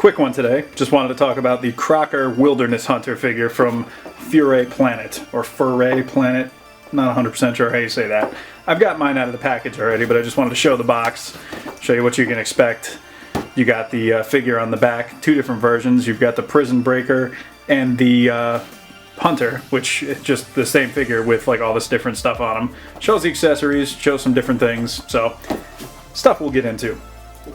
Quick one today. Just wanted to talk about the Crocker Wilderness Hunter figure from FuRay Planet, or FuRay Planet. Not 100% sure how you say that. I've got mine out of the package already, but I just wanted to show the box, show you what you can expect. You got the figure on the back, two different versions. You've got the Prison Breaker and the Hunter, which is just the same figure with like all this different stuff on them. Shows the accessories, shows some different things, so stuff we'll get into.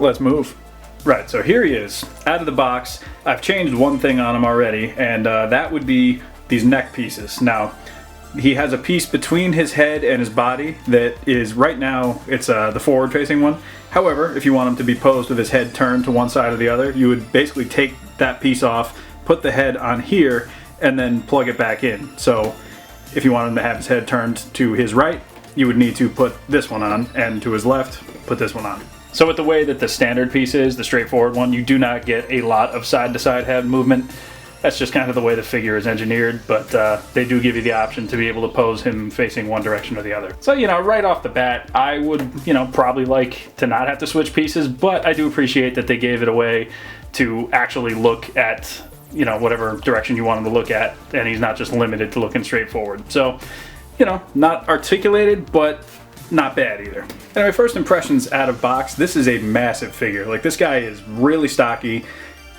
Let's move. Right, so here he is, out of the box. I've changed one thing on him already, and that would be these neck pieces. Now, he has a piece between his head and his body that is, right now, it's the forward-facing one. However, if you want him to be posed with his head turned to one side or the other, you would basically take that piece off, put the head on here, and then plug it back in. So, if you want him to have his head turned to his right, you would need to put this one on, and to his left, put this one on. So with the way that the standard piece is, the straightforward one, you do not get a lot of side-to-side head movement. That's just kind of the way the figure is engineered, but they do give you the option to be able to pose him facing one direction or the other. So, you know, right off the bat, I would, you know, probably like to not have to switch pieces, but I do appreciate that they gave it away to actually look at, you know, whatever direction you want him to look at, and he's not just limited to looking straight forward. So, you know, not articulated, but not bad either. Anyway, first impressions out of box, this is a massive figure. Like, this guy is really stocky.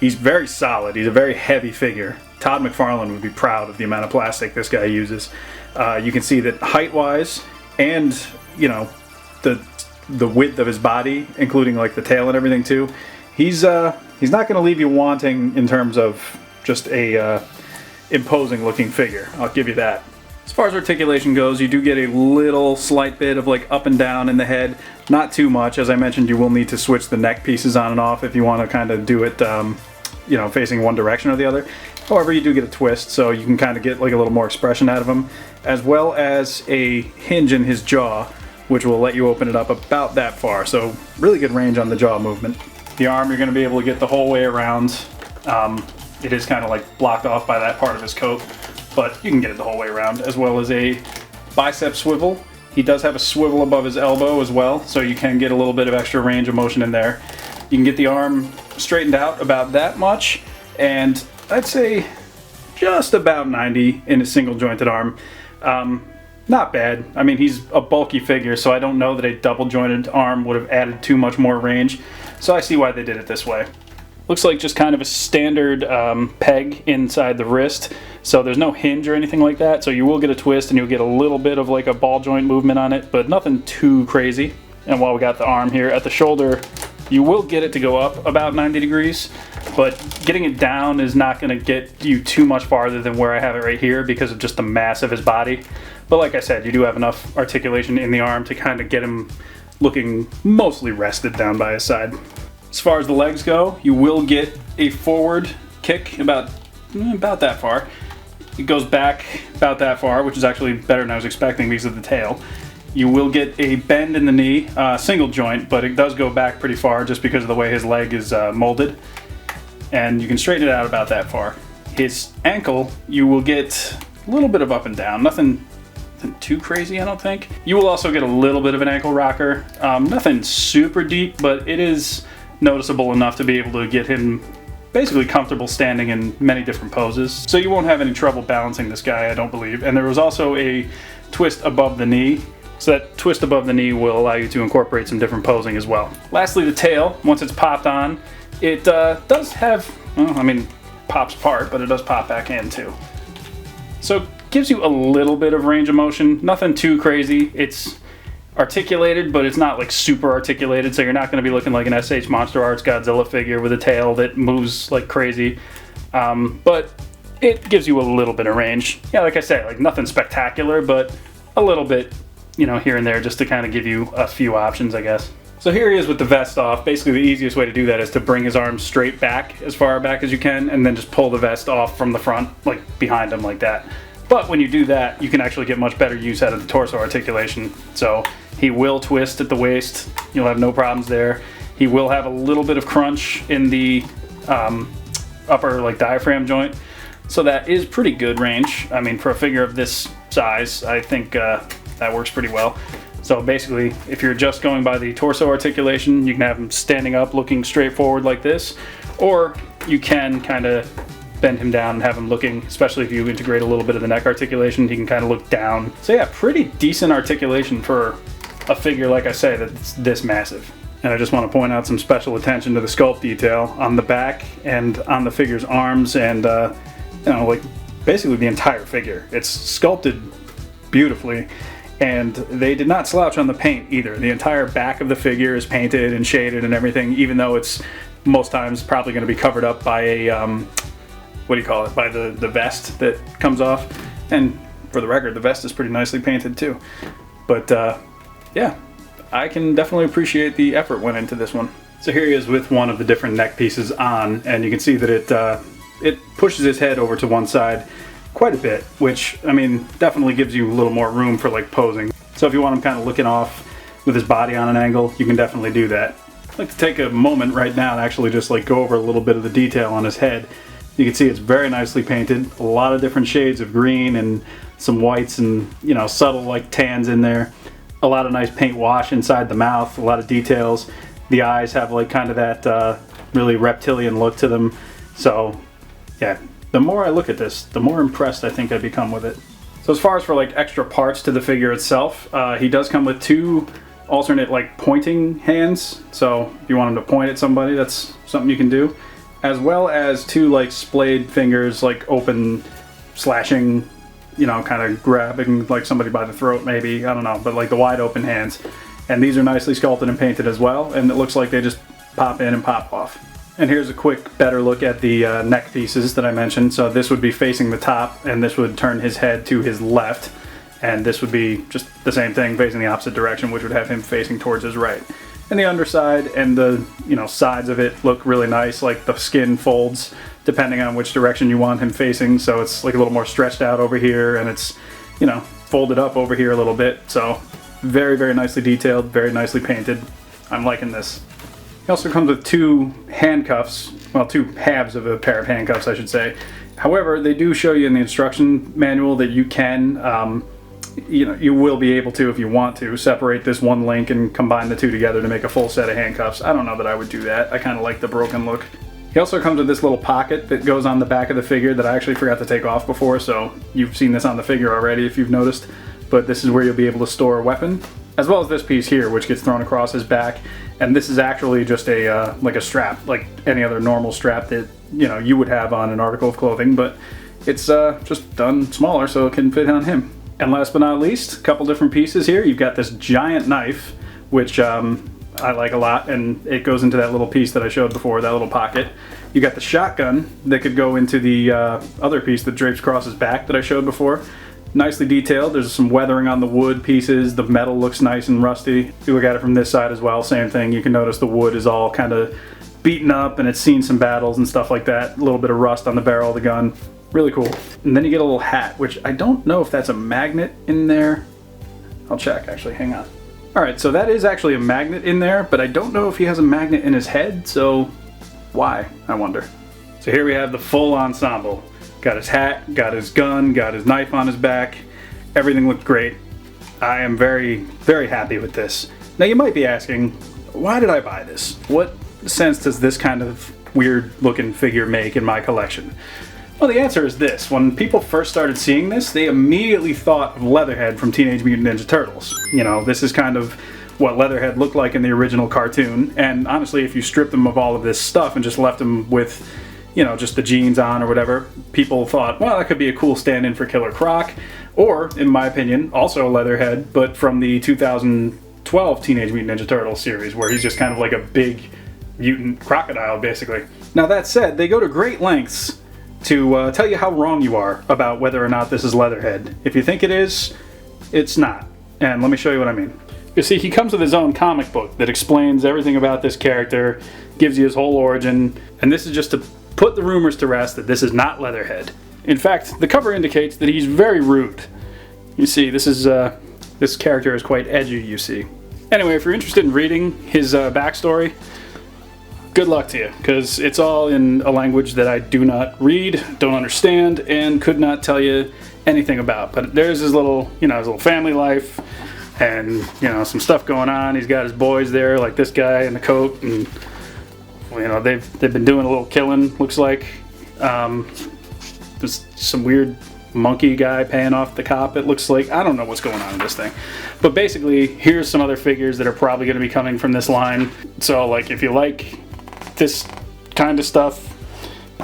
He's very solid. He's a very heavy figure. Todd McFarlane would be proud of the amount of plastic this guy uses. You can see that height-wise and, you know, the width of his body, including like the tail and everything too, he's not going to leave you wanting in terms of just a imposing looking figure. I'll give you that. As far as articulation goes, you do get a little slight bit of like up and down in the head. Not too much. As I mentioned, you will need to switch the neck pieces on and off if you want to kind of do it, you know, facing one direction or the other. However, you do get a twist, so you can kind of get like a little more expression out of him, as well as a hinge in his jaw, which will let you open it up about that far. So really good range on the jaw movement. The arm, you're going to be able to get the whole way around. It is kind of like blocked off by that part of his coat, but you can get it the whole way around, as well as a bicep swivel. He does have a swivel above his elbow as well, so you can get a little bit of extra range of motion in there. You can get the arm straightened out about that much, and I'd say just about 90 in a single jointed arm. Not bad. I mean, he's a bulky figure, so I don't know that a double jointed arm would have added too much more range, so I see why they did it this way. Looks like just kind of a standard peg inside the wrist, so there's no hinge or anything like that, so you will get a twist and you'll get a little bit of like a ball joint movement on it, but nothing too crazy. And while we got the arm here, at the shoulder, you will get it to go up about 90 degrees, but getting it down is not going to get you too much farther than where I have it right here because of just the mass of his body. But like I said, you do have enough articulation in the arm to kind of get him looking mostly rested down by his side. As far as the legs go, you will get a forward kick about that far. It goes back about that far, which is actually better than I was expecting because of the tail. You will get a bend in the knee, single joint, but it does go back pretty far just because of the way his leg is molded. And you can straighten it out about that far. His ankle, you will get a little bit of up and down. Nothing too crazy, I don't think. You will also get a little bit of an ankle rocker. Nothing super deep, but it is noticeable enough to be able to get him basically comfortable standing in many different poses. So you won't have any trouble balancing this guy, I don't believe. And there was also a twist above the knee. So that twist above the knee will allow you to incorporate some different posing as well. Lastly, the tail, once it's popped on, it does have, well, I mean, pops apart, but it does pop back in too. So it gives you a little bit of range of motion, nothing too crazy. It's articulated, but it's not like super articulated, so you're not going to be looking like an SH Monster Arts Godzilla figure with a tail that moves like crazy. But it gives you a little bit of range. Yeah, like I say, like nothing spectacular, but a little bit, you know, here and there just to kind of give you a few options, I guess. So here he is with the vest off. Basically, the easiest way to do that is to bring his arms straight back, as far back as you can, and then just pull the vest off from the front, like behind him like that. But when you do that, you can actually get much better use out of the torso articulation. So he will twist at the waist. You'll have no problems there. He will have a little bit of crunch in the upper like diaphragm joint. So that is pretty good range. I mean, for a figure of this size, I think that works pretty well. So basically, if you're just going by the torso articulation, you can have him standing up looking straight forward like this. Or you can kind of bend him down and have him looking, especially if you integrate a little bit of the neck articulation, he can kind of look down. So yeah, pretty decent articulation for a figure, like I say, that's this massive. And I just want to point out some special attention to the sculpt detail on the back and on the figure's arms and, you know, like basically the entire figure. It's sculpted beautifully, and they did not slouch on the paint either. The entire back of the figure is painted and shaded and everything, even though it's most times probably going to be covered up by a, what do you call it, by the vest that comes off. And for the record, the vest is pretty nicely painted too. But yeah, I can definitely appreciate the effort went into this one. So here he is with one of the different neck pieces on, and you can see that it pushes his head over to one side quite a bit, which, I mean, definitely gives you a little more room for like posing. So if you want him kind of looking off with his body on an angle, you can definitely do that. I'd like to take a moment right now and actually just like go over a little bit of the detail on his head. You can see it's very nicely painted, a lot of different shades of green and some whites and, you know, subtle like tans in there. A lot of nice paint wash inside the mouth, a lot of details. The eyes have like kind of that really reptilian look to them. So yeah, the more I look at this, the more impressed I think I become with it. So as far as for like extra parts to the figure itself, he does come with two alternate like pointing hands. So if you want him to point at somebody, that's something you can do. As well as two like splayed fingers, like open slashing, you know, kind of grabbing like somebody by the throat maybe, I don't know, but like the wide open hands. And these are nicely sculpted and painted as well, and it looks like they just pop in and pop off. And here's a quick better look at the neck pieces that I mentioned. So this would be facing the top, and this would turn his head to his left, and this would be just the same thing facing the opposite direction, which would have him facing towards his right. And the underside and the, you know, sides of it look really nice, like the skin folds depending on which direction you want him facing, so it's like a little more stretched out over here, and it's, you know, folded up over here a little bit. So very, very nicely detailed, very nicely painted. I'm liking this. He also comes with two handcuffs, well, two halves of a pair of handcuffs, I should say. However, they do show you in the instruction manual that you can, you know, you will be able to, if you want to, separate this one link and combine the two together to make a full set of handcuffs. I don't know that I would do that. I kind of like the broken look. He also comes with this little pocket that goes on the back of the figure that I actually forgot to take off before, so you've seen this on the figure already if you've noticed. But this is where you'll be able to store a weapon, as well as this piece here, which gets thrown across his back. And this is actually just a like a strap, like any other normal strap that, you know, you would have on an article of clothing, but it's just done smaller so it can fit on him. And last but not least, a couple different pieces here. You've got this giant knife, which I like a lot, and it goes into that little piece that I showed before, that little pocket. You got the shotgun that could go into the other piece that drapes across his back that I showed before. Nicely detailed. There's some weathering on the wood pieces. The metal looks nice and rusty. If you look at it from this side as well, same thing. You can notice the wood is all kind of beaten up and it's seen some battles and stuff like that. A little bit of rust on the barrel of the gun. Really cool. And then you get a little hat, which I don't know if that's a magnet in there. I'll check, actually. Hang on. Alright, so that is actually a magnet in there, but I don't know if he has a magnet in his head, so why, I wonder. So here we have the full ensemble. Got his hat, got his gun, got his knife on his back. Everything looked great. I am very, very happy with this. Now you might be asking, why did I buy this? What sense does this kind of weird looking figure make in my collection? Well, the answer is this. When people first started seeing this, they immediately thought of Leatherhead from Teenage Mutant Ninja Turtles. You know, this is kind of what Leatherhead looked like in the original cartoon, and honestly, if you stripped him of all of this stuff and just left him with, you know, just the jeans on or whatever, people thought, well, that could be a cool stand-in for Killer Croc, or, in my opinion, also Leatherhead, but from the 2012 Teenage Mutant Ninja Turtles series, where he's just kind of like a big mutant crocodile, basically. Now, that said, they go to great lengths to tell you how wrong you are about whether or not this is Leatherhead. If you think it is, it's not. And let me show you what I mean. You see, he comes with his own comic book that explains everything about this character, gives you his whole origin, and this is just to put the rumors to rest that this is not Leatherhead. In fact, the cover indicates that he's very rude. You see, this character is quite edgy, you see. Anyway, if you're interested in reading his backstory, good luck to you, because it's all in a language that I do not read, don't understand, and could not tell you anything about. But there's his little, you know, his little family life, and, you know, some stuff going on. He's got his boys there, like this guy in the coat, and you know, they've been doing a little killing, looks like. There's some weird monkey guy paying off the cop, it looks like. I don't know what's going on in this thing. But basically, here's some other figures that are probably going to be coming from this line. So, like, if you like this kind of stuff,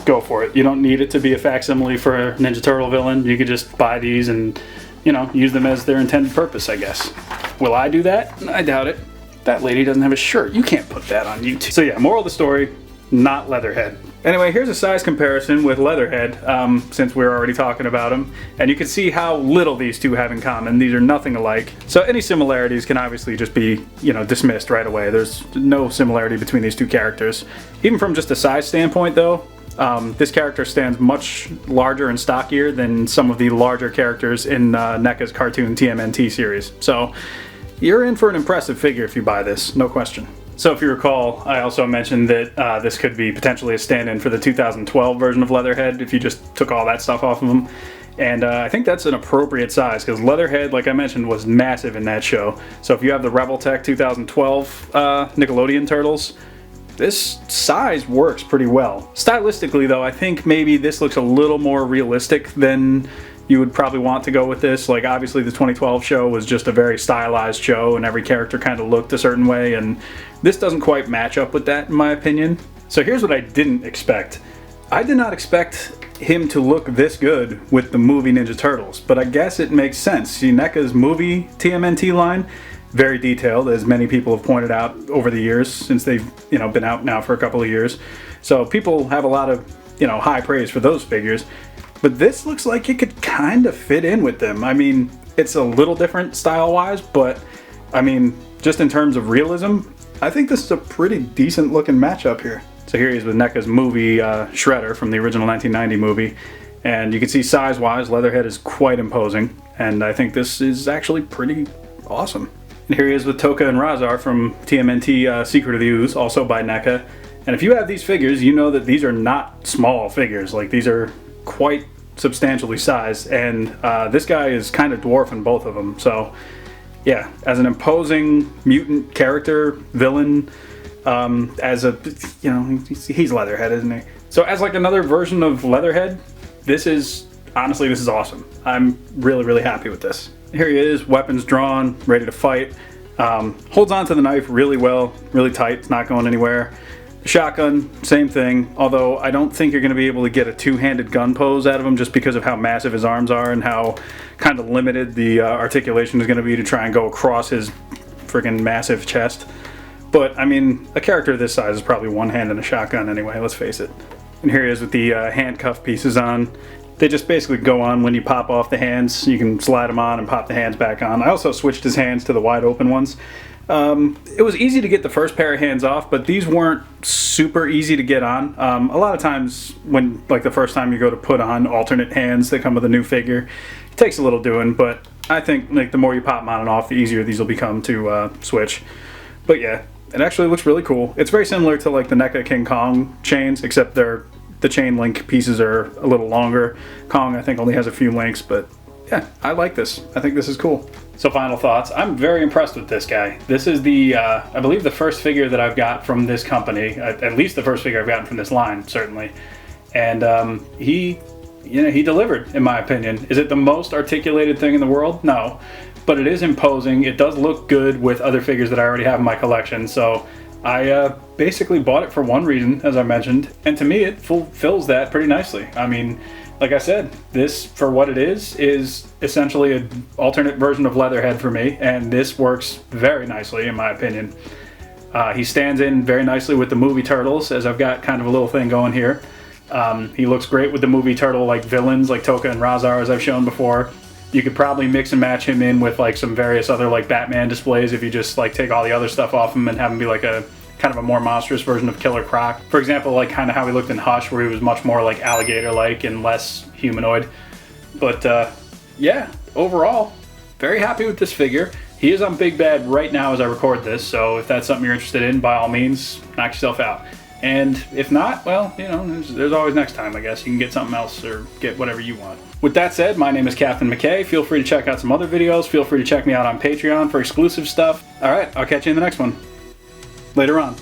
go for it. You don't need it to be a facsimile for a Ninja Turtle villain. You could just buy these and, you know, use them as their intended purpose, I guess. Will I do that? I doubt it. That lady doesn't have a shirt. You can't put that on YouTube. So yeah, moral of the story, not Leatherhead. Anyway, here's a size comparison with Leatherhead, since we're already talking about him. And you can see how little these two have in common. These are nothing alike. So any similarities can obviously just be, you know, dismissed right away. There's no similarity between these two characters. Even from just a size standpoint though, this character stands much larger and stockier than some of the larger characters in NECA's cartoon TMNT series. So you're in for an impressive figure if you buy this, no question. So if you recall, I also mentioned that this could be potentially a stand-in for the 2012 version of Leatherhead if you just took all that stuff off of him. And I think that's an appropriate size because Leatherhead, like I mentioned, was massive in that show. So if you have the Revoltech 2012 Nickelodeon Turtles, this size works pretty well. Stylistically though, I think maybe this looks a little more realistic than you would probably want to go with this. Like obviously the 2012 show was just a very stylized show and every character kind of looked a certain way, and this doesn't quite match up with that in my opinion. So here's what I didn't expect. I did not expect him to look this good with the movie Ninja Turtles, but I guess it makes sense. See, NECA's movie TMNT line, very detailed, as many people have pointed out over the years since they've, you know, been out now for a couple of years. So people have a lot of, you know, high praise for those figures. But this looks like it could kind of fit in with them. I mean, it's a little different style-wise, but I mean, just in terms of realism, I think this is a pretty decent looking matchup here. So here he is with NECA's movie Shredder from the original 1990 movie. And you can see size-wise, Leatherhead is quite imposing. And I think this is actually pretty awesome. And here he is with Tokka and Rahzar from TMNT Secret of the Ooze, also by NECA. And if you have these figures, you know that these are not small figures. Like, these are quite substantially sized, and this guy is kind of dwarfing both of them. So yeah, as an imposing mutant character, villain, as a, you know, he's Leatherhead, isn't he? So as like another version of Leatherhead, this is, honestly, this is awesome. I'm really happy with this. Here he is, weapons drawn, ready to fight. Holds on to the knife really well, really tight, it's not going anywhere. Shotgun, same thing, although I don't think you're going to be able to get a two-handed gun pose out of him just because of how massive his arms are and how kind of limited the articulation is going to be to try and go across his friggin' massive chest. But, I mean, a character this size is probably one hand and a shotgun anyway, let's face it. And here he is with the handcuff pieces on. They just basically go on when you pop off the hands. You can slide them on and pop the hands back on. I also switched his hands to the wide open ones. It was easy to get the first pair of hands off, but these weren't super easy to get on. A lot of times when, like, the first time you go to put on alternate hands that come with a new figure, it takes a little doing, but I think, like, the more you pop them on and off, the easier these will become to switch. But yeah, it actually looks really cool. It's very similar to, like, the NECA King Kong chains, except the chain link pieces are a little longer. Kong, I think, only has a few links, but yeah, I like this. I think this is cool. So final thoughts. I'm very impressed with this guy. This is the, I believe the first figure that I've got from this company, at least the first figure I've gotten from this line, certainly. And he delivered, in my opinion. Is it the most articulated thing in the world? No. But it is imposing. It does look good with other figures that I already have in my collection. So I basically bought it for one reason, as I mentioned. And to me, it fulfills that pretty nicely. I mean, like I said, this, for what it is essentially an alternate version of Leatherhead for me, and this works very nicely in my opinion. He stands in very nicely with the movie Turtles, as I've got kind of a little thing going here. He looks great with the movie Turtle like villains like Tokka and Rahzar, as I've shown before. You could probably mix and match him in with like some various other like Batman displays if you just like take all the other stuff off him and have him be like a kind of a more monstrous version of Killer Croc. For example, like kind of how he looked in Hush, where he was much more like alligator-like and less humanoid. But yeah, overall, very happy with this figure. He is on Big Bad right now as I record this, so if that's something you're interested in, by all means, knock yourself out. And if not, well, you know, there's always next time, I guess. You can get something else or get whatever you want. With that said, my name is Captain McKay. Feel free to check out some other videos. Feel free to check me out on Patreon for exclusive stuff. All right, I'll catch you in the next one. Later on.